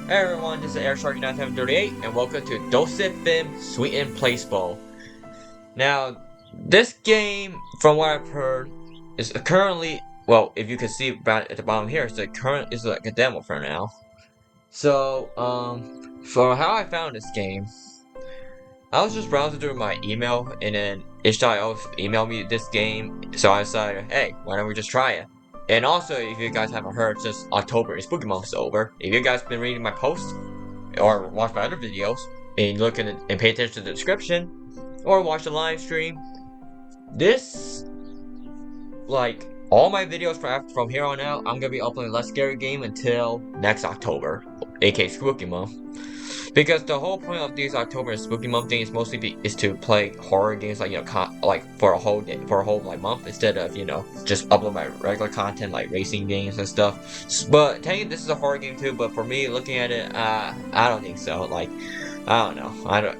Hey everyone, this is AirShark9738, and welcome to Doce Fim, sweetend placebo. Now, this game, from what I've heard, is currently, well, if you can see about at the bottom here, it's like a demo for now. So, for how I found this game, I was just browsing through my email, and then itch.io emailed me this game, so I decided, hey, why don't we just try it? And also, if you guys haven't heard, since October is Spooky Month over, if you guys been reading my posts, or watch my other videos, and look at it and pay attention to the description, or watch the live stream, this, like, all my videos from here on out, I'm gonna be uploading Less Scary Game until next October, aka Spooky Month. Because the whole point of these October and Spooky Month things mostly is to play horror games, like, like for a whole day, for a whole like month, instead of just upload my regular content like racing games and stuff. But technically this is a horror game too. But for me, looking at it, I don't think so. Like, I don't know.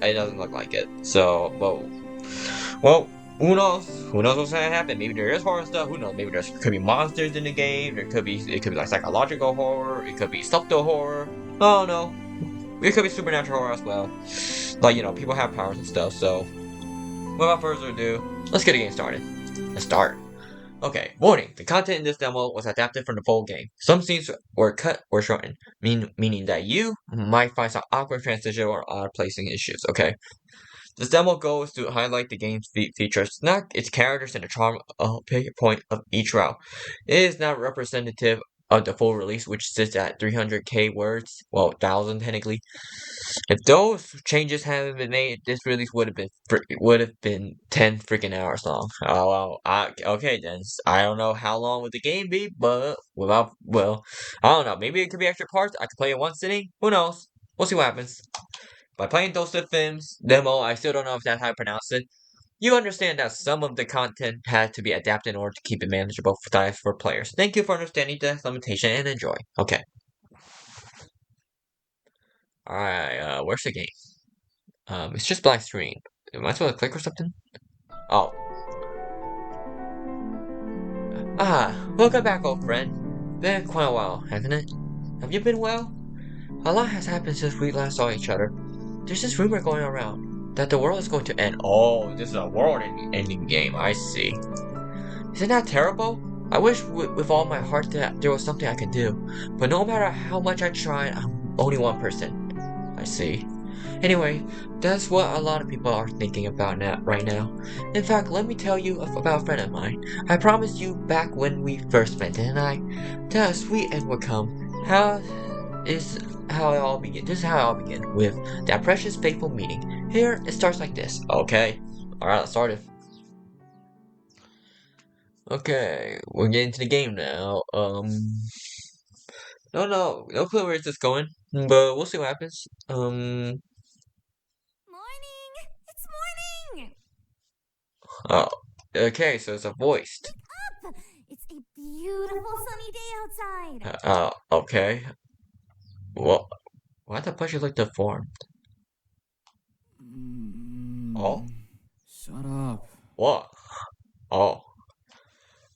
It doesn't look like it. So, well, who knows? Who knows what's gonna happen? Maybe there is horror stuff. Who knows? Maybe there could be monsters in the game. It could be like psychological horror. It could be subtle horror. I don't know. It could be supernatural horror as well. Like, people have powers and stuff, so without further ado, let's get the game started. Let's start. Okay, warning. The content in this demo was adapted from the full game. Some scenes were cut or shortened, meaning that you might find some awkward transition or odd placing issues, okay? This demo goes to highlight the game's features, not its characters and the charm point of each route. It is not representative of the full release, which sits at 300k words, well, 1,000 technically. If those changes hadn't been made, this release would have been 10 freaking hours long. Oh well, okay then. I don't know how long would the game be, but I don't know. Maybe it could be extra parts. I could play it one sitting. Who knows? We'll see what happens. By playing Doce Fim's demo, I still don't know if that's how I pronounce it. You understand that some of the content had to be adapted in order to keep it manageable for players. Thank you for understanding the limitation and enjoy. Okay. Alright, where's the game? It's just black screen. Am I supposed to click or something? Oh. Welcome back, old friend. Been quite a while, hasn't it? Have you been well? A lot has happened since we last saw each other. There's this rumor going around that the world is going to end. Oh, this is a world-ending game. I see. Isn't that terrible? I wish with all my heart that there was something I could do. But no matter how much I try, I'm only one person. I see. Anyway, that's what a lot of people are thinking about right now. In fact, let me tell you about a friend of mine. I promised you back when we first met, didn't I? That a sweet end would come. This is how it all began, with that precious fateful meeting. Here, it starts like this. Okay. Alright, let's start it. Okay, we're getting to the game now. No clue where it's going, but we'll see what happens. Morning! It's morning! Oh, okay, so it's a voiced. Wake up! It's a beautiful sunny day outside. Okay. Well, why the plushie look deformed? Oh? Shut up. What? Oh.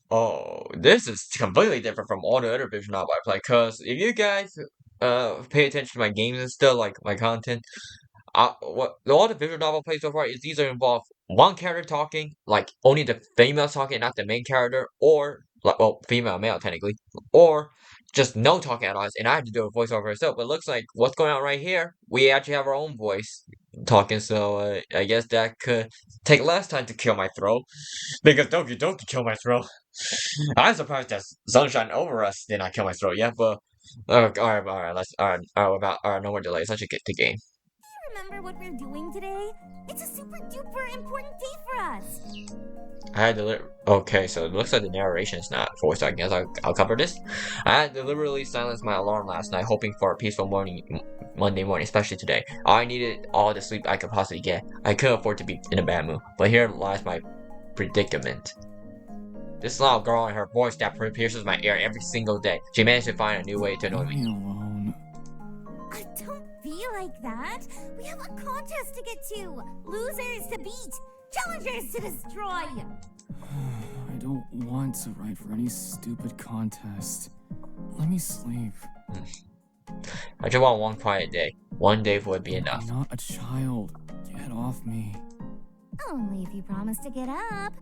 Oh, this is completely different from all the other visual novels I play, cause if you guys, pay attention to my games and stuff, like my content, all the visual novel plays so far is these are involve one character talking, like only the female talking, not the main character, or like, well, female male technically, or just no talking at all, and I have to do a voiceover myself. But it looks like what's going on right here, we actually have our own voice talking, so I guess that could take less time to kill my throat, because Doki Doki kill my throat. I'm surprised that Sunshine over us did not kill my throat yet, but no more delays. Let's just get the game. Do you remember what we're doing today? It's a super duper important day for us. I had okay, so it looks like the narration is not forced. I guess I'll cover this. I had deliberately silenced my alarm last night, hoping for a peaceful Monday morning, especially today. I needed all the sleep I could possibly get. I couldn't afford to be in a bad mood, but here lies my predicament. This loud girl and her voice that pierces my ear every single day. She managed to find a new way to annoy Leave me me. alone. I don't feel like that. We have a contest to get to. Losers to beat. Challengers to destroy. I don't want to write for any stupid contest. Let me sleep. I just want one quiet day. One day would be enough. I'm not a child. Get off me. Only if you promise to get up.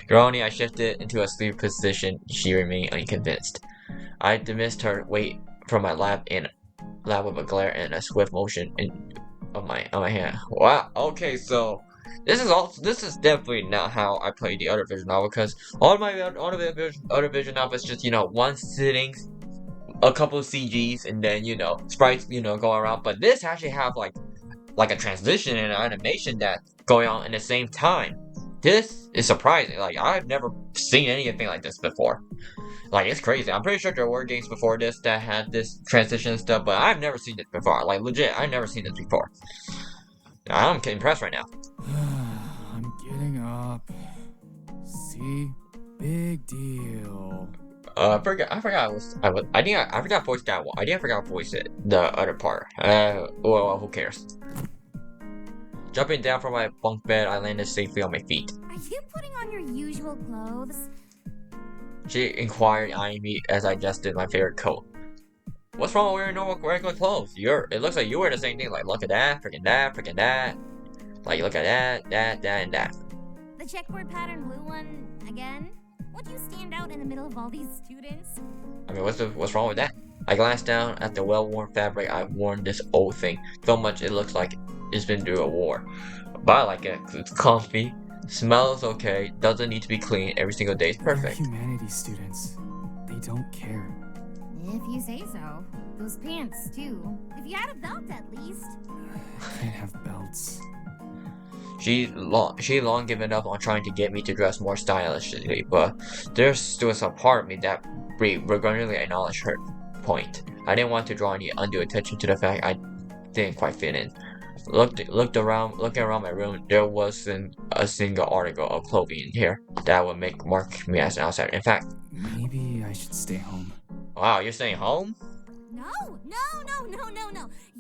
Grony, I shifted into a sleep position. She remained unconvinced. I dismissed her weight from my lap with a glare and a swift motion on my hand. Wow. Okay, so this is definitely not how I played the other vision novel, because all my other vision novels just one sitting, a couple of CGs, and then sprites going around. But this actually have like a transition and an animation that's going on in the same time. This is surprising. Like, I've never seen anything like this before. Like, it's crazy. I'm pretty sure there were games before this that had this transition and stuff, but I've never seen it before. Like, legit, I've never seen this before. I'm impressed right now. I'm getting up. See? Big deal. I forgot I forgot voice that one. I forgot voice it, the other part. Well, who cares? Jumping down from my bunk bed, I landed safely on my feet. Are you putting on your usual clothes? She inquired, eyeing me as I adjusted my favorite coat. What's wrong with wearing normal regular clothes? It looks like you wear the same thing. Like, look at that, freaking that. Like, look at that, and that. The checkerboard pattern blue one again? Would you stand out in the middle of all these students? I mean, what's wrong with that? I glanced down at the well-worn fabric. I've worn this old thing so much it looks like it's been through a war. But I like it. It's comfy, smells okay, doesn't need to be clean every single day. It's perfect. They're humanities students. They don't care. If you say so. Those pants, too. If you had a belt, at least. I can't have belts. She long given up on trying to get me to dress more stylishly, but there's still some part of me that begrudgingly acknowledged her point. I didn't want to draw any undue attention to the fact I didn't quite fit in. Looking around my room, there wasn't a single article of clothing in here that would mark me as an outsider. In fact, maybe I should stay home. Wow, you're staying home? No.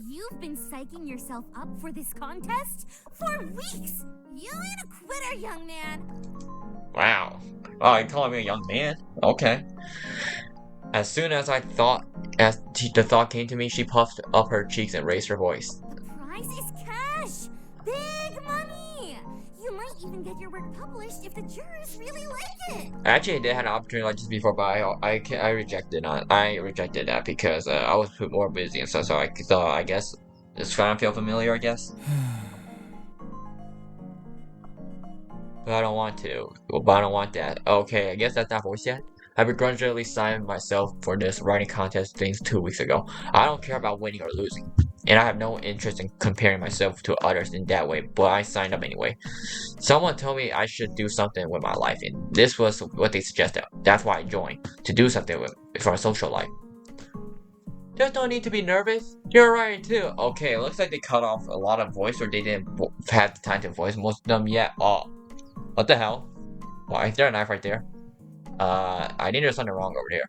You've been psyching yourself up for this contest for weeks. You ain't a quitter, young man. Wow. Oh, you're calling me a young man? Okay. As soon as the thought came to me, she puffed up her cheeks and raised her voice. The prize is cash. Big money. You might even get your work published if the jurors really like it. Actually, I did have an opportunity like this before, but I rejected that because I was more busy and stuff. So I guess it's kind of feel familiar, I guess. But I don't want to. But I don't want that. Okay, I guess that's not voice yet. I begrudgingly signed myself for this writing contest things 2 weeks ago. I don't care about winning or losing, and I have no interest in comparing myself to others in that way, but I signed up anyway. Someone told me I should do something with my life, and this was what they suggested. That's why I joined, to do something for a social life. There's no need to be nervous. You're right too. Okay, it looks like they cut off a lot of voice, or they didn't have the time to voice most of them yet. Oh, what the hell? Why is there a knife right there? I think there's something wrong over there.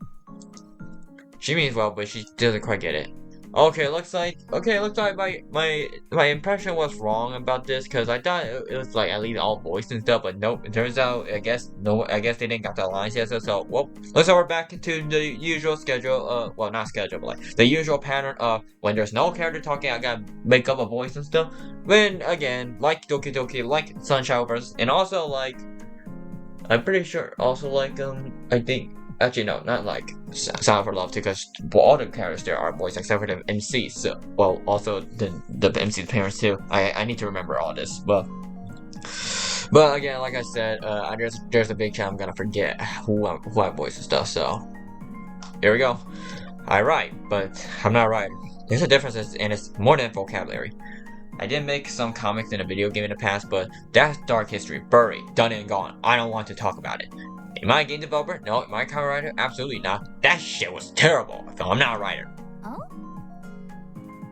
She means well, but she doesn't quite get it. Okay, looks like my impression was wrong about this, because I thought it was like at least all voice and stuff, but nope. It turns out I guess they didn't got the lines yet. So well, looks like we're back into the usual schedule. Well, not schedule, but like the usual pattern of when there's no character talking, I gotta make up a voice and stuff. Then again, like Doki Doki, like Sunshine Overs, and also like I'm pretty sure also like I think. Actually, no, not like Sound for Love too, because all the characters there are boys except for the MCs. So, well, also the MC's parents too. I need to remember all this, but again, like I said, there's a big chance I'm gonna forget who I voice and stuff. So here we go. I write, but I'm not a writer. There's a difference, and it's more than vocabulary. I did make some comics in a video game in the past, but that's dark history, buried, done and gone. I don't want to talk about it. Am I a game developer? No. Am I a comic writer? Absolutely not. That shit was terrible. So I'm not a writer. Oh?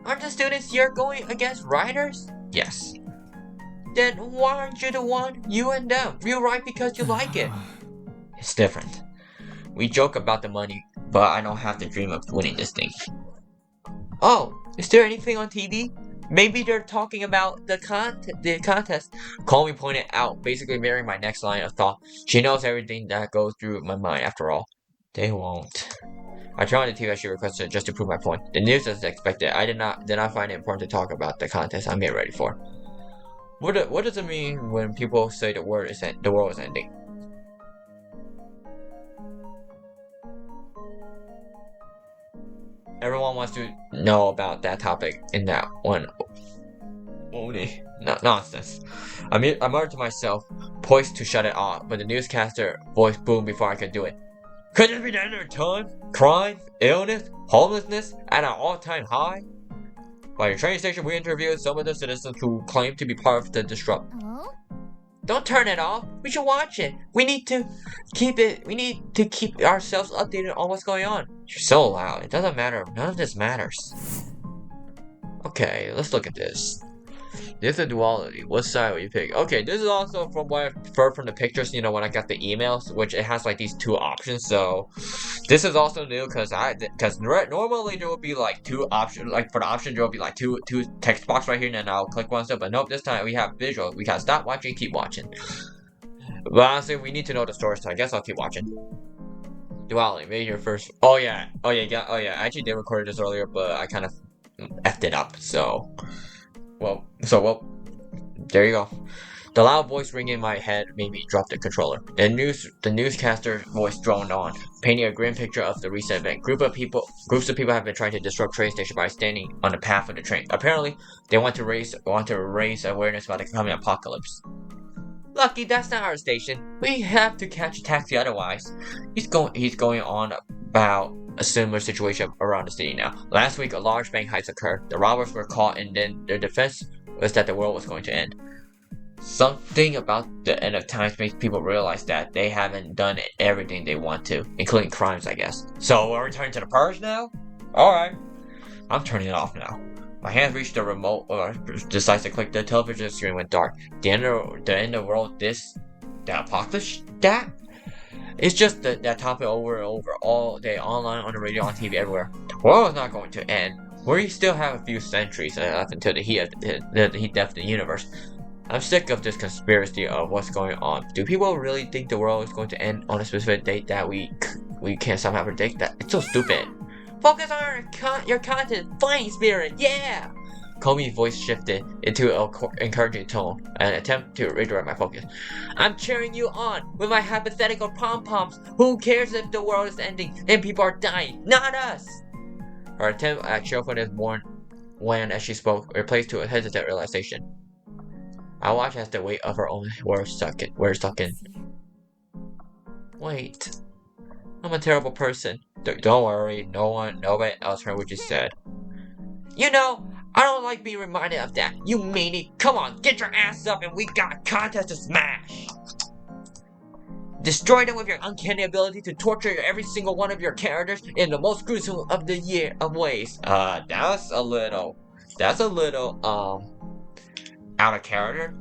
Aren't the students here going against writers? Yes. Then why aren't you the one? You and them. You write because you like it. It's different. We joke about the money, but I don't have to dream of winning this thing. Oh, is there anything on TV? Maybe they're talking about the contest. Colby pointed out, basically mirroring my next line of thought. She knows everything that goes through my mind after all. They won't. I turned on the TV as she requested just to prove my point. The news as expected. I did not find it important to talk about the contest I'm getting ready for. What does it mean when people say the world is ending? Everyone wants to know about that topic in that one. Only nonsense. I muttered to myself, poised to shut it off, but the newscaster voice boomed before I could do it. Could this be the end of time? Crime, illness, homelessness at an all-time high? By the train station, we interviewed some of the citizens who claimed to be part of the disrupt. Oh? Don't turn it off. We should watch it. We need to keep ourselves updated on what's going on. You're so loud. It doesn't matter. None of this matters. Okay, let's look at this. There's a duality. What side will you pick? Okay, this is also from what I've heard from the pictures, you know, when I got the emails, which it has like these two options. So this is also new because normally there would be like two options. Like for the option, there will be like two text box right here, and then I'll click one stuff. But nope, this time we have visual. We can stop watching, keep watching. But honestly, we need to know the story, so I guess I'll keep watching. Duality, maybe your first. Oh yeah. I actually did record this earlier, but I kind of effed it up. So. Well, there you go. The loud voice ringing in my head made me drop the controller. The newscaster voice droned on, painting a grim picture of the recent event. Groups of people have been trying to disrupt train station by standing on the path of the train. Apparently, they want to raise awareness about the coming apocalypse. Lucky, that's not our station. We have to catch a taxi otherwise. He's going on about a similar situation around the city now. Last week, a large bank heist occurred. The robbers were caught, and then their defense was that the world was going to end. Something about the end of times makes people realize that they haven't done everything they want to, including crimes, I guess. So we're returning to the purge now? Alright. I'm turning it off now. My hand reached the remote, decides to click. The television screen went dark. The end of the world, the apocalypse, that? It's just that topic over and over, all day, online, on the radio, on TV, everywhere. The world is not going to end. We still have a few centuries left until the heat death of the universe. I'm sick of this conspiracy of what's going on. Do people really think the world is going to end on a specific date that we can't somehow predict? That it's so stupid. Focus on your content, fighting spirit, yeah! Comey's voice shifted into an encouraging tone, an attempt to redirect my focus. I'm cheering you on with my hypothetical pom-poms. Who cares if the world is ending and people are dying? Not us! Her attempt at cheerfulness worn when as she spoke, replaced to a hesitant realization. I watched as the weight of her own words sunk in. Wait. I'm a terrible person. Don't worry, nobody else heard what you said. You know, I don't like being reminded of that. You meanie. Come on, get your ass up and we got a contest to smash. Destroy them with your uncanny ability to torture every single one of your characters in the most gruesome of the year of ways. That's a little, out of character.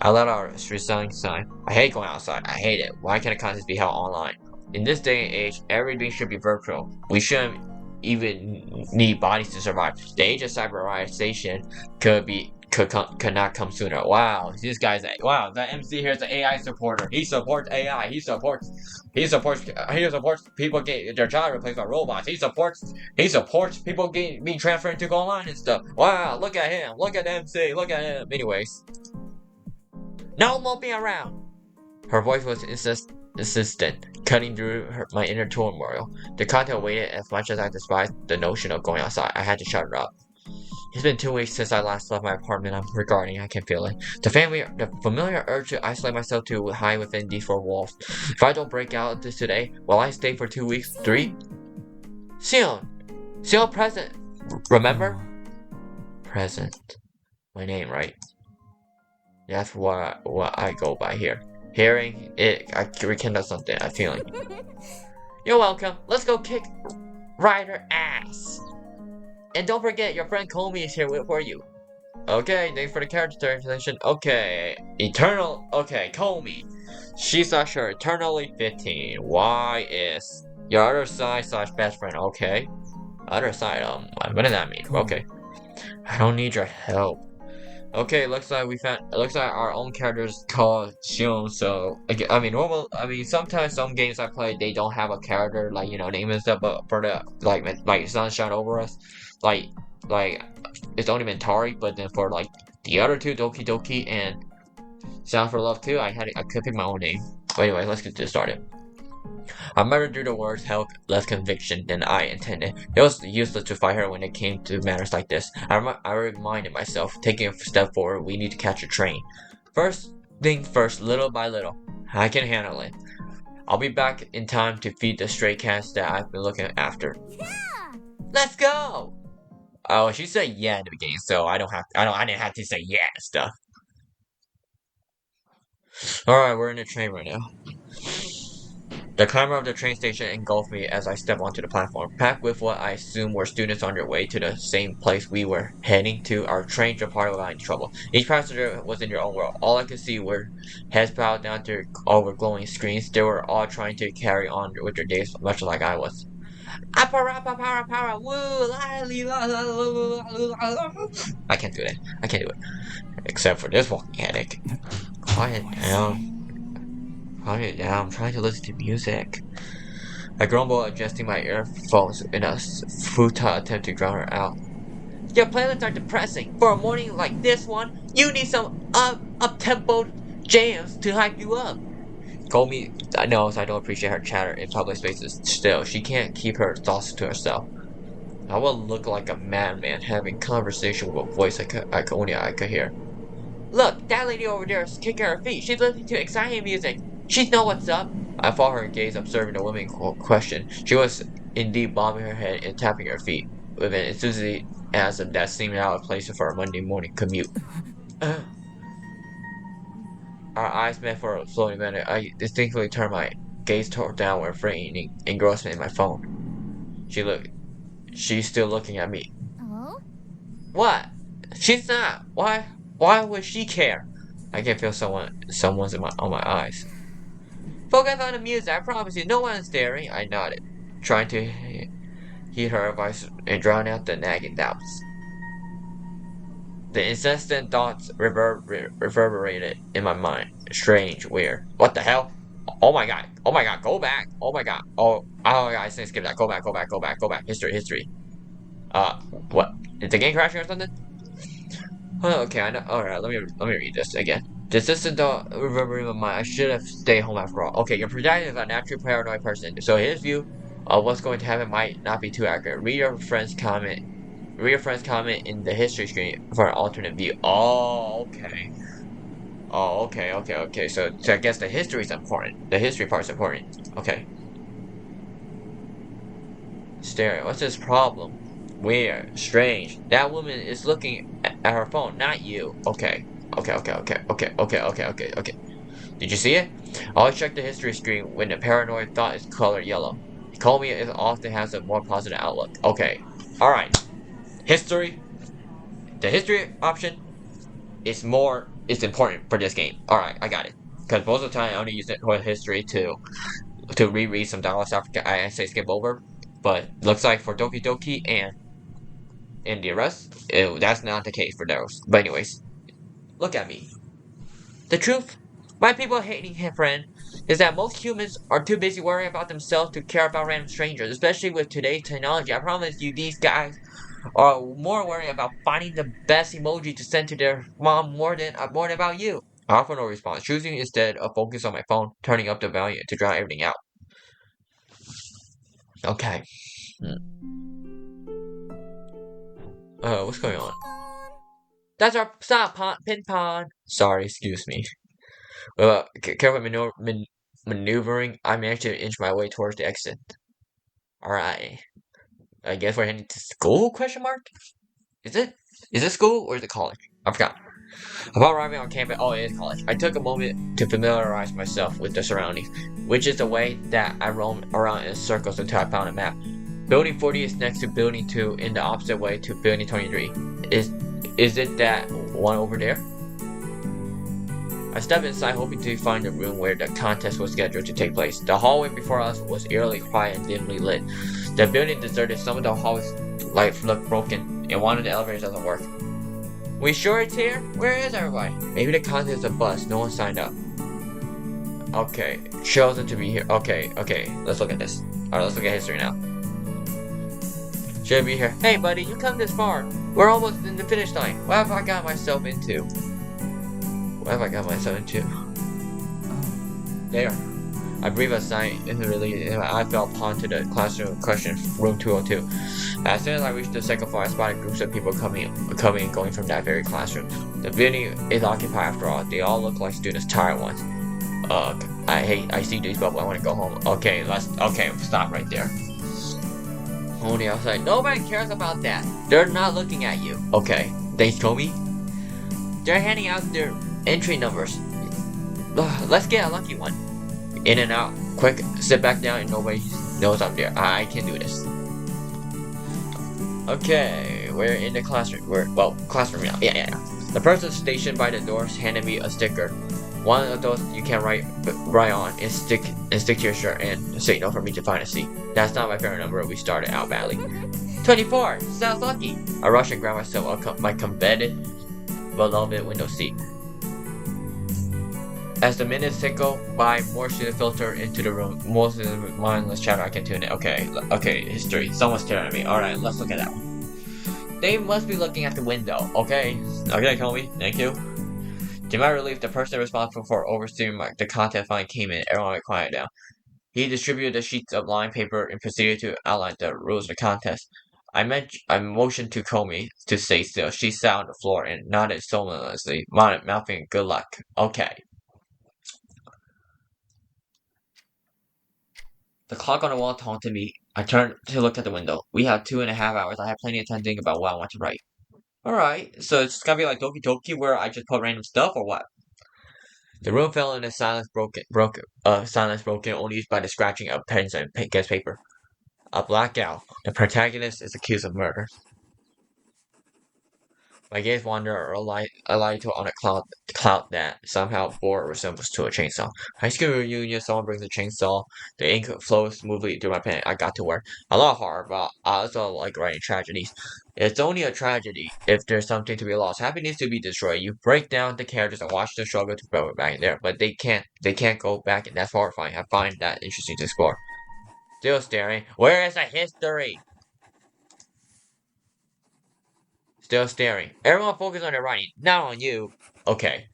I let out a resigning sigh. I hate going outside. I hate it. Why can't a contest be held online? In this day and age, everything should be virtual. We shouldn't even need bodies to survive. The age of cyberization could not come sooner. Wow, this guy's the MC here is an AI supporter. He supports AI. He supports people getting their job replaced by robots. He supports people being transferred to go online and stuff. Wow, look at him. Look at MC. Look at him. Anyways, no moping around. Her voice was insistent, cutting through my inner turmoil. The content waited. As much as I despised the notion of going outside, I had to shut it up. It's been 2 weeks since I last left my apartment. I'm regretting. I can feel it. The familiar urge to isolate myself to hide within these four walls. If I don't break out this today, will I stay for 2 weeks? 3? Sion present. Remember? Present. My name, right? That's what I go by here. Hearing it, I rekindle something, a feeling. You're welcome. Let's go kick Ryder ass. And don't forget, your friend Comey is here for you. Okay, thanks for the character translation. Okay, Comey. She's not sure. Eternally 15. Why is your other side / best friend? Okay. Other side, what does that mean? Okay. I don't need your help. Okay, it looks like our own character is called Shion. So I mean, sometimes some games I play they don't have a character like name and stuff, but for the like Sunshine Over Us, like like it's only been Tari, but then for like the other two, Doki Doki and Sound for Love 2, I could pick my own name. But anyway, let's get this started. I muttered through the words held less conviction than I intended. It was useless to fight her when it came to matters like this. I reminded myself, taking a step forward, we need to catch a train. First thing first, little by little. I can handle it. I'll be back in time to feed the stray cats that I've been looking after. Yeah! Let's go! Oh, she said yeah in the beginning, so I didn't have to say yeah and stuff. Alright, we're in the train right now. The clamor of the train station engulfed me as I stepped onto the platform. Packed with what I assumed were students on their way to the same place we were heading to, our train departed without any trouble. Each passenger was in their own world. All I could see were heads bowed down to over glowing screens. They were all trying to carry on with their days, much like I was. I can't do that. I can't do it. Except for this walking headache. Quiet down. Quiet down. I'm trying to listen to music. I grumbled, adjusting my earphones in a futile attempt to drown her out. Your playlists are depressing. For a morning like this one, you need some up-tempo jams to hype you up. Gomi knows I don't appreciate her chatter in public spaces. Still, she can't keep her thoughts to herself. I will look like a madman having conversation with a voice I could hear. Look, that lady over there is kicking her feet. She's listening to exciting music. She knows what's up. I followed her gaze, observing the woman in question. She was indeed bobbing her head and tapping her feet with an enthusiasm that seemed out of place for a Monday morning commute. Our eyes met for a floating minute. I distinctly turned my gaze downward, feigning engrossment in my phone. She's still looking at me. Oh? What? She's not. Why would she care? I can feel someone's on my eyes. Focus on the music, I promise you, no one's staring. I nodded, trying to heed her advice and drown out the nagging doubts. The incessant thoughts reverberated in my mind. Strange, weird. What the hell? Oh my god, go back. Oh my god, I think skip that. Go back. History. What? Is the game crashing or something? Oh, okay, I know. Alright, let me read this again. The insistent thought reverberating in my mind. I should have stayed home after all. Okay, your protagonist is a naturally paranoid person, so his view of what's going to happen might not be too accurate. Read your friend's comment in the history screen for an alternate view. Oh, okay. Oh, okay. So I guess the history is important. The history part's important. Okay. Staring. What's his problem? Weird. Strange. That woman is looking at her phone, not you. Okay. Did you see it? I always check the history screen when the paranoid thought is colored yellow. Call me, it often has a more positive outlook. Okay. Alright. History. The history option is important for this game. Alright, I got it. Because most of the time I only use it for history to reread some dialogue stuff I say skip over. But looks like for Doki Doki and the rest, that's not the case for those. But anyways, look at me. The truth, my people hating him, friend, is that most humans are too busy worrying about themselves to care about random strangers. Especially with today's technology, I promise you, these guys are more worried about finding the best emoji to send to their mom more than about you. I offer no response, choosing instead a focus on my phone, turning up the volume to drown everything out. Okay. What's going on? That's our pin pond. Sorry, excuse me. Well, careful maneuvering, I managed to inch my way towards the exit. Alright. I guess we're heading to school, question mark? Is it school or is it college? I forgot. Upon arriving on campus, it is college. I took a moment to familiarize myself with the surroundings, which is the way that I roamed around in circles until I found a map. Building 40 is next to Building 2 in the opposite way to Building 23. Is it that one over there? I stepped inside, hoping to find the room where the contest was scheduled to take place. The hallway before us was eerily quiet and dimly lit. The building deserted, some of the hallways lights looked broken, and one of the elevators doesn't work. We sure it's here? Where is everybody? Maybe the contest is a bust. No one signed up. Okay, chosen to be here. Okay, let's look at this. Alright, let's look at history now. Should be here. Hey buddy, you come this far. We're almost in the finish line. What have I got myself into? There. I breathed a sigh into relief and my eye fell upon to the classroom question, room 202. As soon as I reached the second floor, I spotted groups of people coming and going from that very classroom. The building is occupied after all. They all look like students, tired ones. I see these bubbles. I want to go home. Okay, stop right there. On the outside, nobody cares about that. They're not looking at you. Okay, thanks, Kobe. They're handing out their entry numbers. Let's get a lucky one. In and out, quick, sit back down, and nobody knows I'm there. I can do this. Okay, we're in the classroom. Classroom now. Yeah. The person stationed by the doors handed me a sticker. One of those you can write on and stick to your shirt and signal for me to find a seat. That's not my favorite number. We started out badly. 24. Sounds lucky. I rushed and grabbed myself my coveted beloved window seat. As the minutes tickle by, more students filter into the room. Most of the mindless chatter I can tune in. Okay, history. Someone's staring at me. Alright, let's look at that one. They must be looking at the window. Okay, Kobe. Thank you. To my relief, the person responsible for overseeing the contest finally came in. Everyone went quiet down. He distributed the sheets of lined paper and proceeded to outline the rules of the contest. I motioned to Comey to stay still. She sat on the floor and nodded sonorously, mouthing good luck. Okay. The clock on the wall taunted me. I turned to look at the window. We have 2.5 hours. I have plenty of time to think about what I want to write. Alright, so it's gonna be like Doki Doki where I just put random stuff or what? The room fell into silence broken only by the scratching of pens and against paper. A blackout. The protagonist is accused of murder. My gaze wandered on a cloud that somehow bore resemblance to a chainsaw. High school reunion, someone brings a chainsaw. The ink flows smoothly through my pen. I got to work. I love horror, but I also like writing tragedies. It's only a tragedy if there's something to be lost. Happiness to be destroyed. You break down the characters and watch the struggle to go back there, but they can't go back, and that's horrifying. I find that interesting to explore. Still staring. Where is the history? Still staring. Everyone focus on their writing, not on you. Okay.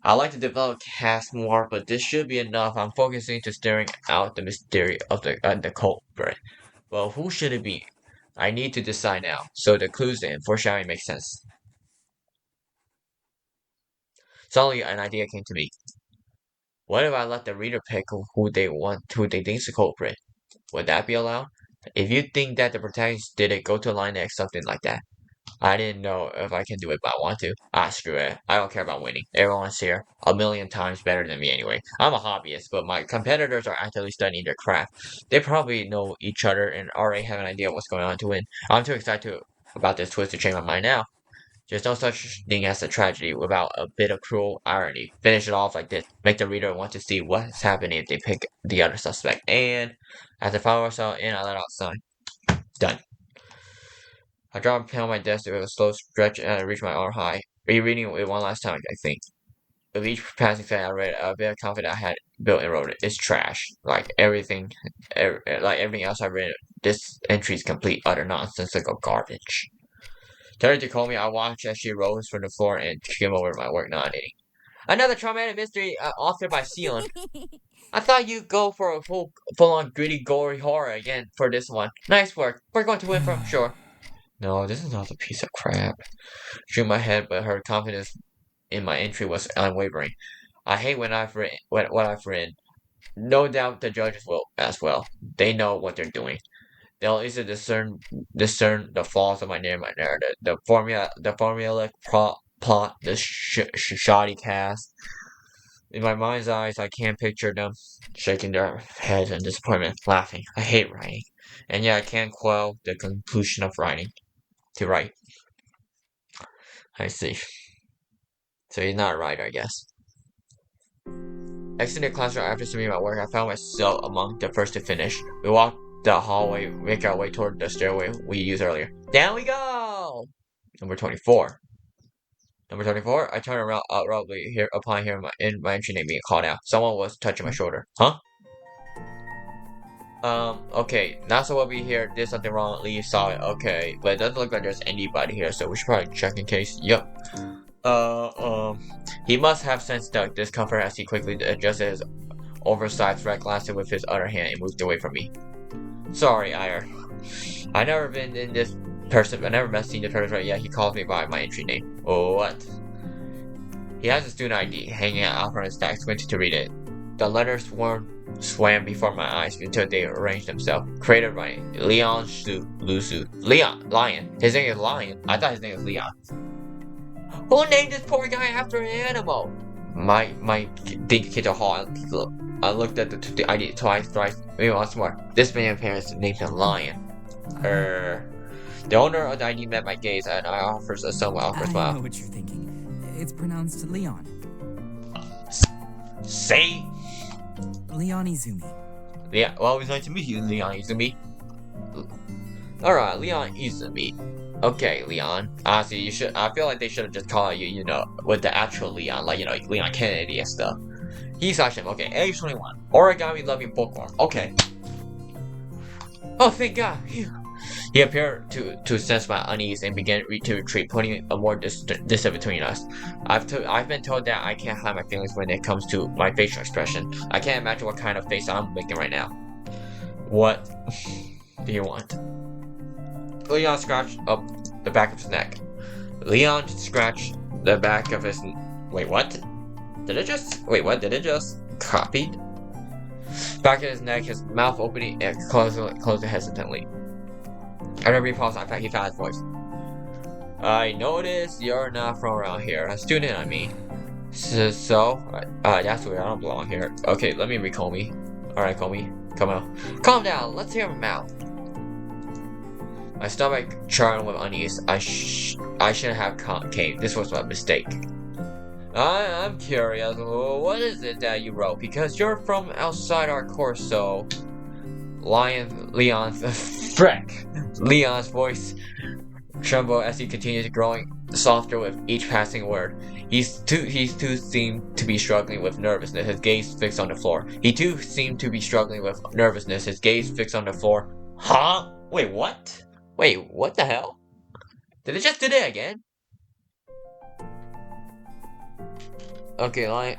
I like to develop cast more, but this should be enough. I'm focusing to staring out the mystery of the culprit. Well, who should it be? I need to decide now. So the clues and foreshadowing make sense. Suddenly, an idea came to me. What if I let the reader pick who they think's the culprit? Would that be allowed? If you think that the protagonist did it, go to line next, something like that. I didn't know if I can do it, but I want to. Screw it. I don't care about winning. Everyone's here 1,000,000 times better than me anyway. I'm a hobbyist, but my competitors are actively studying their craft. They probably know each other and already have an idea of what's going on to win. I'm too excited about this twist to change my mind now. There's no such thing as a tragedy without a bit of cruel irony. Finish it off like this. Make the reader want to see what's happening if they pick the other suspect. And as the fireworks fell in, I let out a sigh. Done. I dropped a pen on my desk with a slow stretch and I reached my arm high. Rereading it one last time, I think. With each passing second, I read a bit of confidence I had built and wrote it. It's trash. Like everything else I read, this entry is complete, utter nonsensical garbage. Turning to Comey, I watched as she rose from the floor and skimmed over my work, nodding. Another traumatic mystery authored by Sion. I thought you'd go for a full-on gritty, gory horror again for this one. Nice work. We're going to win for sure. No, this is not a piece of crap. Shook my head, but her confidence in my entry was unwavering. I hate when what I've written. No doubt the judges will as well. They know what they're doing. They'll easily discern the flaws of my narrative, the formulaic plot, the shoddy cast. In my mind's eyes, I can't picture them shaking their heads in disappointment, laughing. I hate writing, and yet I can't quell the compulsion of writing. To write. I see. So he's not a writer, I guess. Exiting the classroom after submitting my work, I found myself among the first to finish. We walked the hallway, make our way toward the stairway we used earlier. Down we go! Number 24. Number 34. I turn around abruptly here upon hearing my entry name being called out. Someone was touching my shoulder. Huh? Okay, not so what we hear. There's something wrong. Lee saw it. Okay, but it doesn't look like there's anybody here, so we should probably check in case. Yup. He must have sensed the discomfort as he quickly adjusted his oversized red glasses with his other hand and moved away from me. Sorry, Ire. I never been in this person. I never met seen this person yet. He calls me by my entry name. Oh, what? He has a student ID hanging out from his stack, squinting to read it. The letters swam before my eyes until they arranged themselves. Created by Leon Lusu. Leon, Lion. His name is Lion. I thought his name was Leon. Who named this poor guy after an animal? My kids are hall. I looked at the ID twice, thrice, maybe once more. This man's parents named him Lion. The owner of the ID met my gaze and I offers a somewhat awkward smile. I know what you're thinking. It's pronounced Leon. Say? Leon Izumi. Yeah, well, it's nice to meet you, Leon Izumi. Alright, Leon Izumi. Okay, Leon. Honestly, you should. I feel like they should have just called you, you know, with the actual Leon, like, you know, Leon Kennedy and stuff. He's him. Okay, age 21. Origami loving bookworm. Okay. Oh, thank God. He appeared to sense my unease and began to retreat, putting a more distance between us. I've been told that I can't hide my feelings when it comes to my facial expression. I can't imagine what kind of face I'm making right now. What do you want? Leon scratched up the back of his neck. Leon scratched the back of his... Wait, what? Did it just... Copied? Back of his neck, his mouth opening and closing hesitantly. After a pause, he found his voice. I noticed you're not from around here. A student, I mean. So? That's weird. I don't belong here. Okay, let me Comey. Alright, Comey. Come on. Calm down. Let's hear him out. My stomach churned with unease. I shouldn't have came. This was a mistake. I'm curious. What is it that you wrote? Because you're from outside our course, so... Leon's voice trembled as he continued growing softer with each passing word. He too seemed to be struggling with nervousness, his gaze fixed on the floor. Huh? Wait, what? Wait, what the hell? Did it just do that again?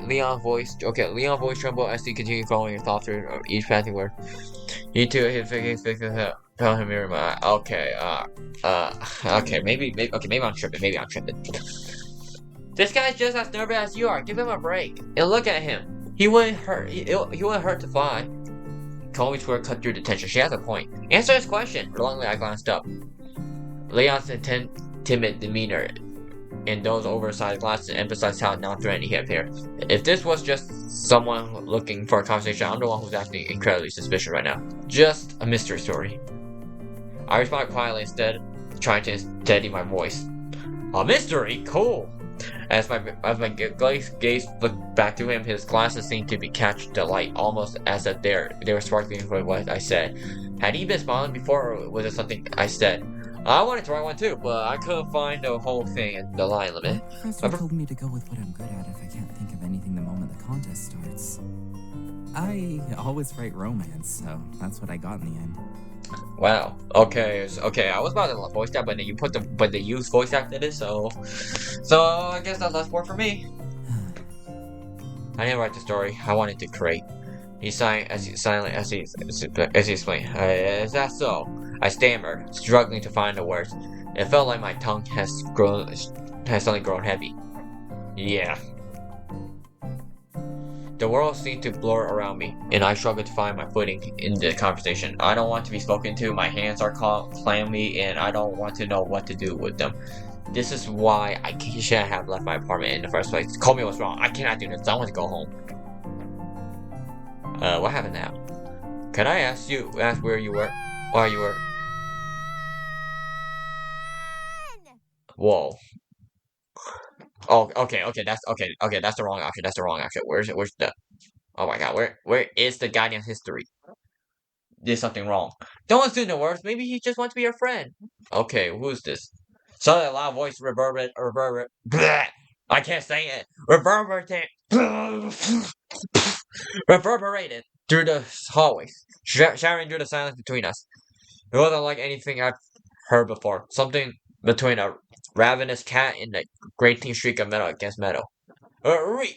Leon's voice trembled as he continued growing softer each passing word. He too, his face fixed felt him mirror my eye. Okay, maybe I'm tripping. This guy's just as nervous as you are. Give him a break. And look at him. He wouldn't hurt to fly. Comey's word cut through the tension. She has a point. Answer his question. Reluctantly, I glanced up. Leon's timid demeanor and those oversized glasses emphasized how non-threatening he appeared. If this was just someone looking for a conversation, I'm the one who's acting incredibly suspicious right now. Just a mystery story. I responded quietly instead, trying to steady my voice. A mystery? Cool! As my gaze looked back to him, his glasses seemed to be catching the light, almost as if they were sparkling for what I said. Had he been smiling before, or was it something I said? I wanted to write one too, but I couldn't find the whole thing in the line limit. The professor told me to go with what I'm good at if I can't think of anything the moment the contest starts. I always write romance, so that's what I got in the end. Wow. Okay. I was about to voice that, but then they used voice after this, so I guess that's less work for me. I didn't write the story. I wanted to create. He sighed as he explained. Is that so? I stammered, struggling to find the words. It felt like my tongue has suddenly grown heavy. Yeah. The world seemed to blur around me, and I struggled to find my footing in the conversation. I don't want to be spoken to, my hands are clammy, and I don't want to know what to do with them. This is why I shouldn't have left my apartment in the first place. Call me what's wrong. I cannot do this. I want to go home. What happened now? Can I ask where you were? Why you were? Whoa. Oh, okay, that's the wrong option. Where's the... Oh my god, where is the goddamn history? There's something wrong. Don't assume the worst. Maybe he just wants to be your friend. Okay, who's this? Suddenly a loud voice reverberate. Bleh! I can't say it. Reverberated through the hallways, shattering through the silence between us. It wasn't like anything I've heard before. Something between a ravenous cat and a grating streak of metal against metal.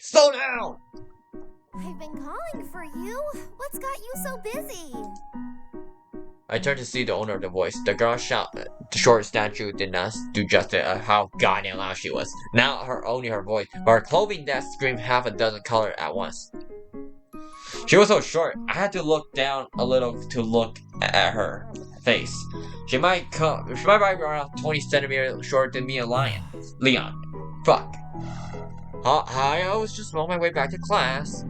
Slow down! I've been calling for you. What's got you so busy? I turned to see the owner of the voice. The girl shot. The short statue did not do justice of how goddamn loud she was. Not only her voice, but her clothing that screamed half a dozen colors at once. She was so short, I had to look down a little to look at her face. She might be around 20 centimeters shorter than me and Leon. Fuck. Hi, I was just on my way back to class.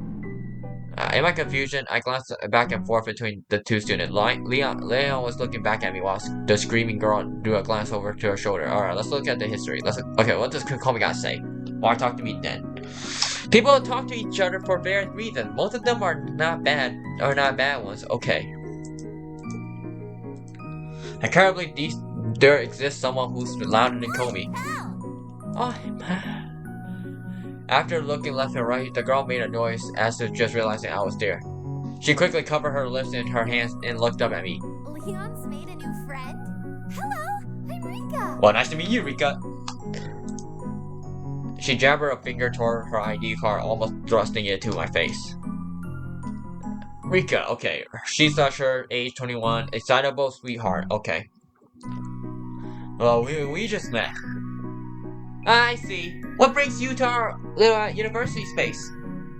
In my confusion, I glanced back and forth between the two students. Leon was looking back at me while the screaming girl drew a glance over to her shoulder. Alright, let's look at the history. Okay, what does Komi got to say? Why talk to me then? People talk to each other for various reasons. Most of them are not bad ones. Okay. I can't believe there exists someone who's louder than Komi. Oh, after looking left and right, the girl made a noise as if just realizing I was there. She quickly covered her lips in her hands and looked up at me. Leon's made a new friend? Hello, I'm Rika. Well, nice to meet you, Rika. She jabbed her finger toward her ID card, almost thrusting it to my face. Rika, okay. She's not sure, age 21, excitable sweetheart, okay. Well, we just met. I see. What brings you to our little university space?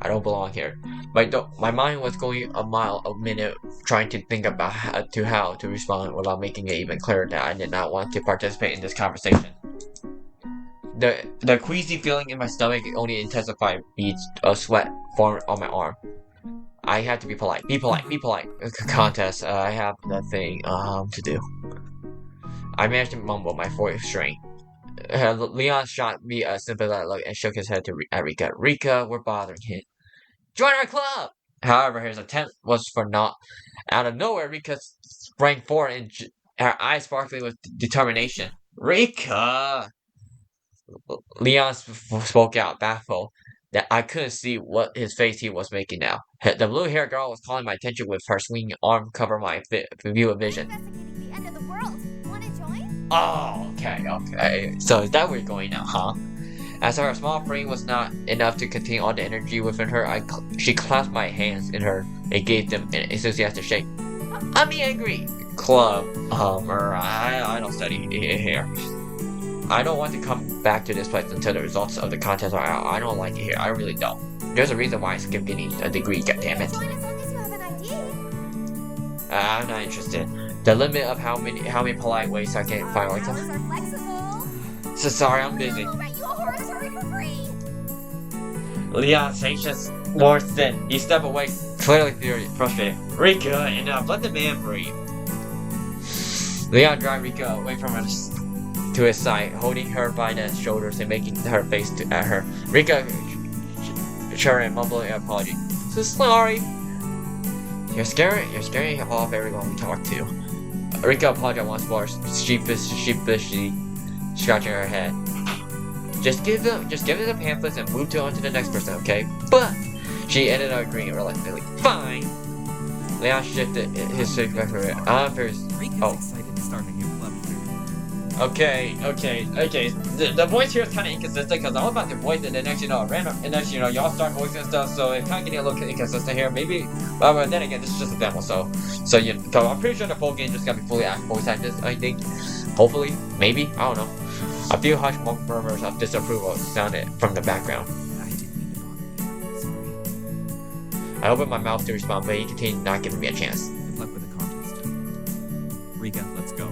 I don't belong here. My mind was going a mile a minute trying to think about how to respond without making it even clearer that I did not want to participate in this conversation. The queasy feeling in my stomach only intensified, beads of sweat formed on my arm. I had to be polite. Be polite. Contest. I have nothing to do. I managed to mumble, my voice strained. Leon shot me a sympathetic look and shook his head at Rika. Rika, we're bothering him. Join our club! However, his attempt was for naught. Out of nowhere, Rika sprang forward and her eyes sparkling with determination. Rika! Leon spoke out, baffled that I couldn't see what his face he was making now. The blue-haired girl was calling my attention with her swinging arm covering my view of vision. Investigating the end of the world. Wanna join? Oh, okay. So is that where you're going now, huh? As her small frame was not enough to contain all the energy within her, she clasped my hands in her and gave them an enthusiastic shake. I'm angry! Club, I don't study here. I don't want to come back to this place until the results of the contest are out. I don't like it here. I really don't. There's a reason why I skipped getting a degree, goddammit. Join as long as you have an ID. I'm not interested. The limit of how many polite ways I can find like Hours are flexible. So sorry, I'm busy. We'll rent you a horse hurry for free. Leon's anxious more than he stepped away, clearly frustrated. Rika, enough. Let the man breathe. Leon dragged Rika away from us to his side, holding her by the shoulders and making her face at her. Rika and mumbling an apology. So sorry. You're scaring off everyone we talk to. Rika apologized once more, sheepishly scratching her head. Just give them the pamphlets and move on to the next person, okay? But she ended up agreeing reluctantly. Fine. Leon shifted his face back for it. Rika's excited to start a new club here. Okay. The voice here is kind of inconsistent because I'm about to voice it, and next y'all start voicing stuff, so it's kind of getting a little inconsistent here. Maybe, but then again, this is just a demo, so I'm pretty sure the full game just gotta be fully voice acted. I think, hopefully, maybe, I don't know. A few harsh murmurs of disapproval sounded from the background. I didn't mean to bother you. Sorry. I opened my mouth to respond, but he continued not giving me a chance. Good luck with the contest. Rika, let's go.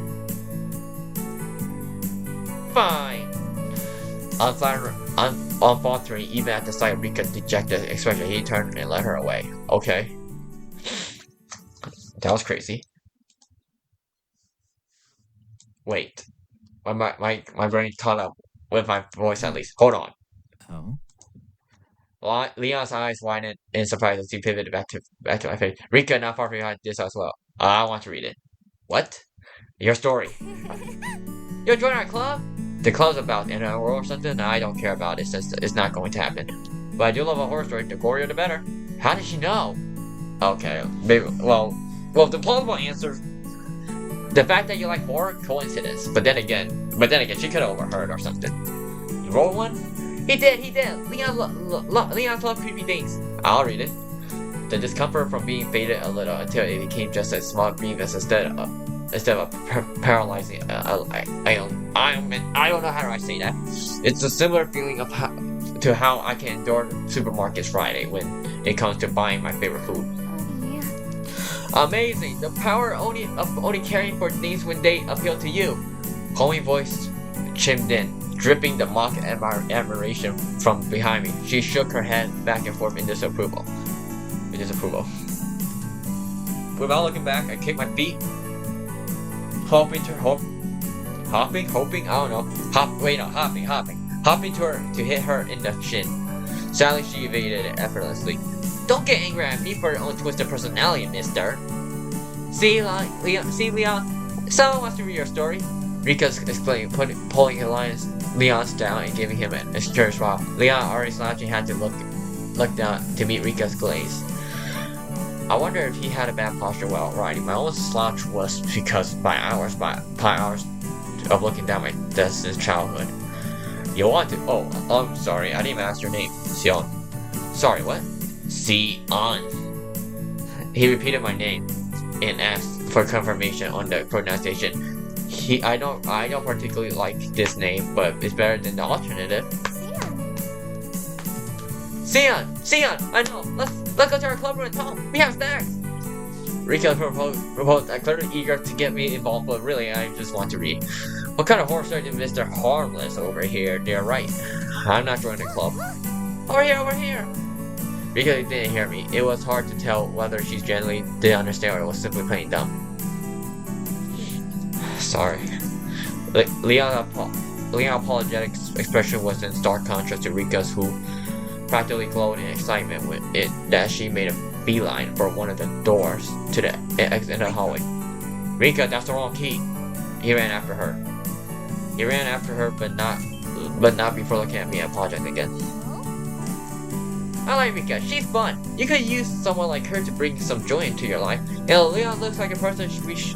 Fine. Unfaltering, even at the sight of Rika's dejected expression, he turned and led her away. Okay. That was crazy. Wait. My brain caught up with my voice at least. Hold on. Oh? Leon's eyes widened in surprise as he pivoted back to my face. Rika, not far behind this as well. I want to read it. What? Your story. You'll join our club? the club's about an hour or something. I don't care about it since it's not going to happen. But I do love a horror story. The gorier, the better. How did she know? Okay, maybe. Well, the plausible answer. The fact that you like horror, coincidence. But then again, she could have overheard or something. You roll one? He did. Leon's love creepy things. I'll read it. The discomfort from being faded a little until it became just a small grievance instead of paralyzing. I don't know how do I say that. It's a similar feeling to how I can endure supermarkets Friday when it comes to buying my favorite food. Amazing! The power of only caring for things when they appeal to you. Homey voice chimed in, dripping the mock admiration from behind me. She shook her head back and forth in disapproval. Without looking back, I kicked my feet, hopping, to hit her in the shin. Sadly, she evaded it effortlessly. Don't get angry at me for your own twisted personality, mister. See, Leon, someone wants to read your story. Rika explained, pulling Leon's down and giving him a curious smile. Leon, already slouching, had to look down to meet Rika's glaze. I wonder if he had a bad posture while riding. My own slouch was because by hours of looking down my desk since childhood. You want to? Oh, I'm sorry. I didn't even ask your name. Sion. Sorry, what? Sion. He repeated my name and asked for confirmation on the pronunciation. I don't particularly like this name, but it's better than the alternative. Sion! I know! Let's go to our club room and talk! We have snacks! Rika proposed, clearly eager to get me involved, but really I just want to read. What kind of horror story did Mr. Harmless over here? They're right. I'm not joining the club. Over here! Rika didn't hear me. It was hard to tell whether she genuinely didn't understand or was simply playing dumb. Sorry. Leon's apologetic expression was in stark contrast to Rika's, who practically glowed in excitement with it that she made a beeline for one of the doors to the exit in the hallway. Rika, that's the wrong key. He ran after her, but not before looking at me and apologizing again. I like Rika. She's fun. You could use someone like her to bring some joy into your life. Leon looks like a person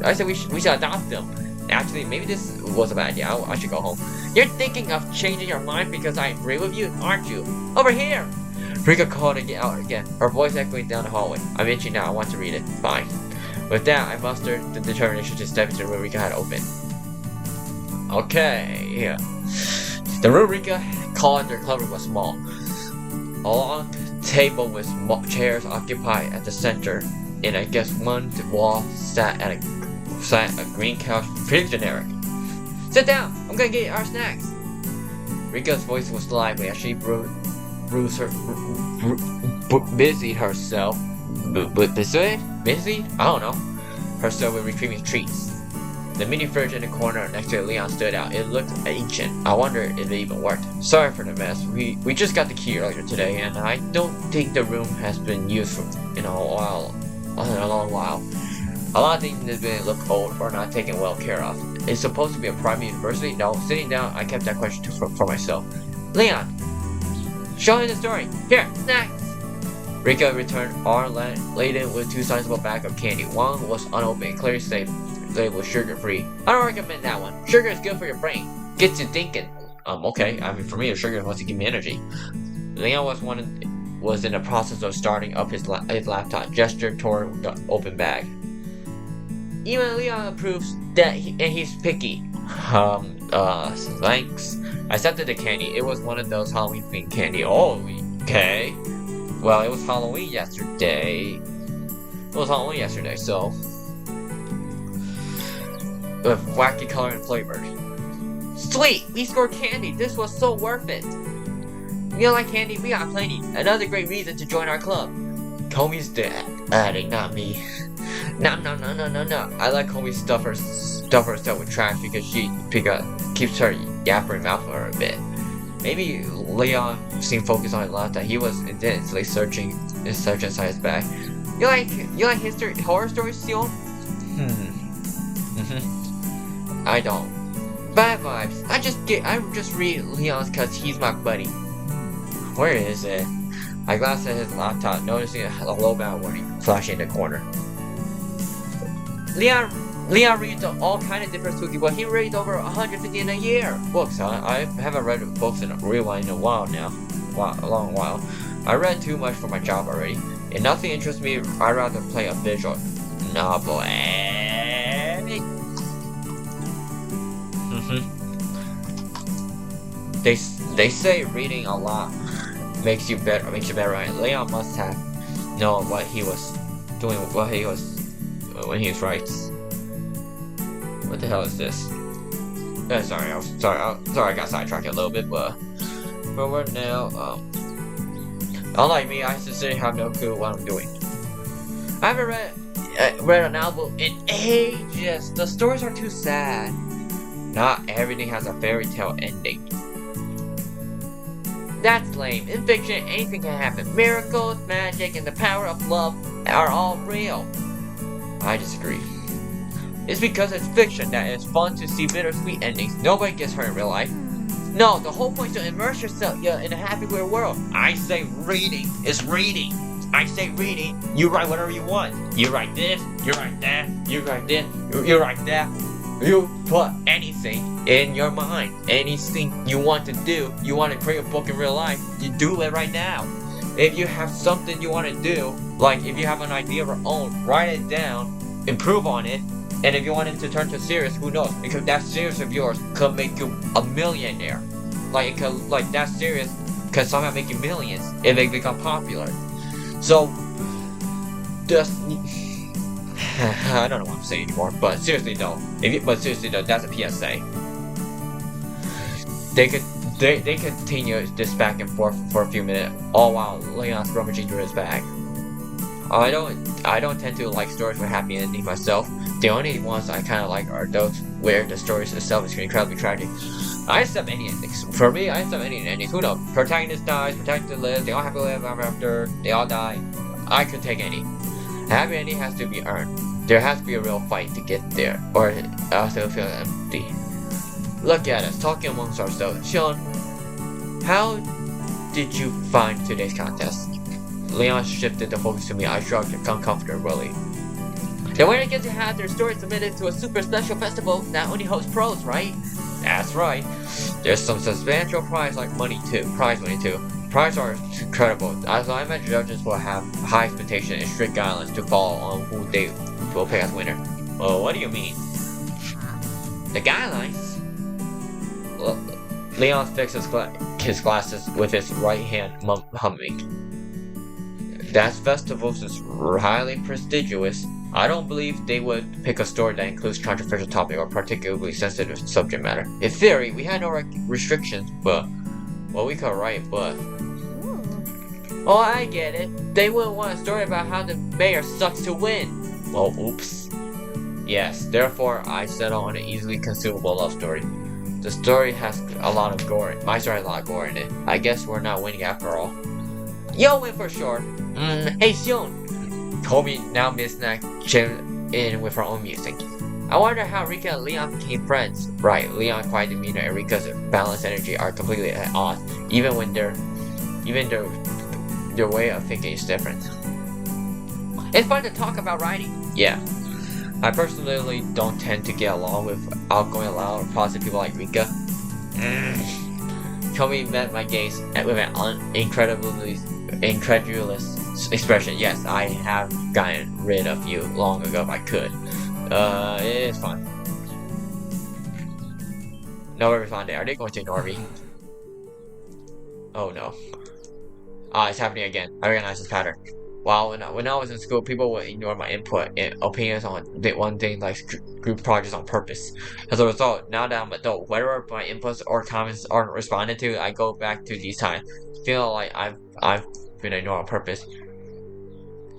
I said we should adopt him. Actually, maybe this was a bad idea. I should go home. You're thinking of changing your mind because I agree with you, aren't you? Over here! Rika called out again, her voice echoing down the hallway. I'm itchy now. I want to read it. Fine. With that, I mustered the determination to step into the room Rika had opened. Okay, yeah. The room Rika called their club room was small. A long table with chairs occupied at the center, and I guess one wall sat a green couch. Pretty generic. Sit down! I'm gonna get our snacks! Rika's voice was lively as she busied herself. Busy? I don't know. Herself with retrieving treats. The mini fridge in the corner next to Leon stood out. It looked ancient. I wonder if it even worked. Sorry for the mess. We just got the key earlier today, and I don't think the room has been used in a long while. A lot of things have been look old or not taken well care of. It's supposed to be a private university? No. Sitting down, I kept that question for myself. Leon, show him the story. Here, snacks. Rika returned, arm laden with two sizable bags of candy. One was unopened, clearly labeled sugar-free. I don't recommend that one. Sugar is good for your brain. Gets you thinking. Okay. I mean, for me, the sugar wants to give me energy. Leon was in the process of starting up his laptop, gestured toward the open bag. Even Leon approves that he's picky. Thanks. I accepted the candy. It was one of those Halloween themed candy. Oh, okay. Well, it was Halloween yesterday. So with wacky color and flavor. Sweet! We scored candy! This was so worth it! You don't like candy? We got plenty. Another great reason to join our club. Comey's adding, not me. No. I let Comey stuff herself with trash because she keeps her yappering mouth for a bit. Maybe Leon seemed focused on his laptop. He was intensely searching inside his bag. You like horror stories, Sion? I don't. Bad vibes. I just read Leon's cause he's my buddy. Where is it? I glanced at his laptop, noticing a low bound warning flashing in the corner. Leon reads all kind of different spooky books. He reads over 150 in a year. Books, huh? I haven't read books in a while now. A long while. I read too much for my job already. If nothing interests me, I'd rather play a visual novel. They say reading a lot makes you better. Right? Leon must have known what he was doing. When he was right. What the hell is this? Sorry, I got sidetracked a little bit, but right now, unlike me, I sincerely have no clue what I'm doing. I haven't read a novel in ages. The stories are too sad. Not everything has a fairy tale ending. That's lame. In fiction, anything can happen. Miracles, magic, and the power of love are all real. I disagree. It's because it's fiction that it's fun to see bittersweet endings. Nobody gets hurt in real life. No, the whole point is to immerse yourself in a happy weird world. I say reading is reading. I say reading, you write whatever you want. You write this, you write that, you write this, you write that. You put anything in your mind. Anything you want to do. You want to create a book in real life, you do it right now. If you have something you want to do, like if you have an idea of your own, write it down, improve on it, and if you want it to turn to series, who knows? Because that series of yours could make you a millionaire. That series could somehow make you millions if they become popular. So, just I don't know what I'm saying anymore. But seriously though, that's a PSA. They continue this back and forth for a few minutes, all while Leon's rummaging through his bag. I don't tend to like stories with happy endings myself. The only ones I kind of like are those where the story itself is incredibly tragic. I accept any endings. For me, I accept any endings. Who knows? Protagonist dies, protagonist lives, they all have to live after, they all die. I could take any. A happy ending has to be earned. There has to be a real fight to get there, or else it'll feel empty. Look at us, talking amongst ourselves. Sean, how did you find today's contest? Leon shifted the focus to me. I shrugged uncomfortably. The winner gets to have their story submitted to a super special festival that only hosts pros, right? That's right. There's some substantial prize money too. Prizes are incredible. So I imagine judges will have high expectations and strict guidelines to follow on who they will pick as winner. Well, what do you mean? The guidelines? Leon fixed his glasses with his right hand, humming. That festival is highly prestigious. I don't believe they would pick a story that includes controversial topic or particularly sensitive subject matter. In theory, we had no restrictions, but we could write, but oh, I get it. They wouldn't want a story about how the mayor sucks to win. Well, oops. Yes, therefore I settle on an easily consumable love story. The story has a lot of gore. My story has a lot of gore in it. I guess we're not winning after all. You'll win for sure. Hey, Xion. Toby now misnamed chimed in with her own music. I wonder how Rika and Leon became friends. Right, Leon's quiet demeanor and Rika's balanced energy are completely at odds, even their way of thinking is different. It's fun to talk about writing. Yeah. I personally don't tend to get along with outgoing, loud, or positive people like Rika. Toby met my gaze with an incredulous expression. Yes, I have gotten rid of you long ago if I could. It's fine. No responding. Are they going to ignore me? Oh no. It's happening again. I recognize this pattern. Wow, when I was in school, people would ignore my input and opinions on one thing like group projects on purpose. As a result, now that I'm an adult, whether my inputs or comments aren't responded to, I go back to these times, feeling like I've been ignored on purpose.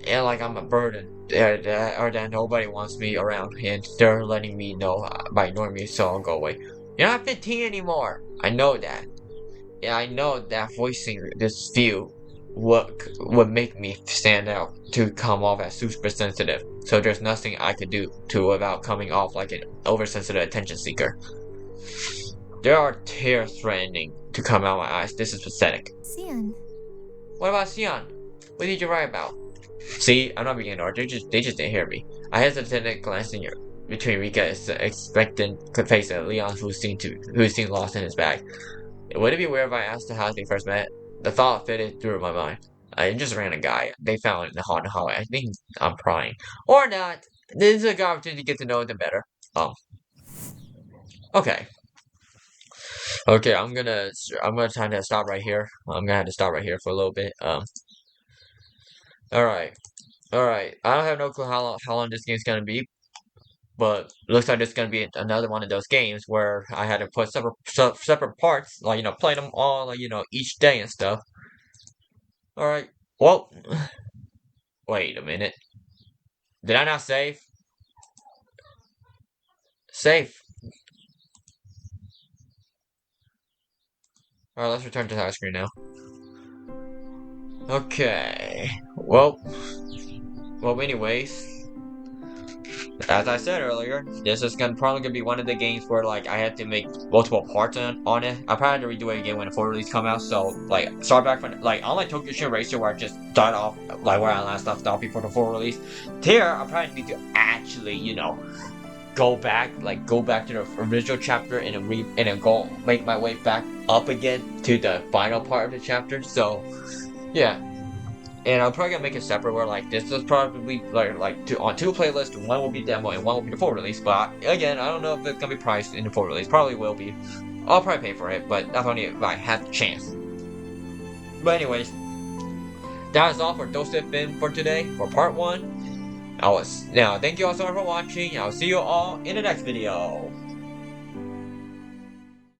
And like I'm a burden, or that nobody wants me around, and they're letting me know by ignoring me, so I'll go away. You're not 15 anymore. I know that. Yeah, I know that voicing this view would make me stand out to come off as super sensitive. So there's nothing I could do without coming off like an oversensitive attention seeker. There are tears threatening to come out of my eyes. This is pathetic. Xian. What about Xian? What did you write about? See, I'm not being ignored. They just didn't hear me. I hesitated, glancing between Rika's expectant face and Leon, who seemed lost in his bag. Would it be weird if I asked how they first met? The thought fitted through my mind. I just ran a guy they found in the haunted hallway. I think I'm prying. Or not. This is a good opportunity to get to know them better. Okay. Okay, I'm gonna try to stop right here. I'm gonna have to stop right here for a little bit. Alright. Alright. I don't have no clue how long this game's gonna be. But looks like it's gonna be another one of those games where I had to put separate parts, like, play them all, like, each day and stuff. Alright. Well, wait a minute. Did I not save? Save. Alright, let's return to the high screen now. Okay. Well, anyways. As I said earlier, this is probably gonna be one of the games where, like, I had to make multiple parts on it. I probably had to redo it again when the full release come out. So, like, start back from, like, unlike Tokyo Shin Racer where I just started off, like, where I last left off before the full release. Here, I probably need to actually, go back to the original chapter and then make my way back up again to the final part of the chapter. So, yeah. And I'm probably gonna make it separate where, like, this is probably on two playlists. One will be demo and one will be the full release. But again, I don't know if it's gonna be priced in the full release. Probably will be. I'll probably pay for it, but that's only if I have the chance. But anyways, that is all for Doce Fim for today for part 1. Now thank you all so much for watching. I'll see you all in the next video.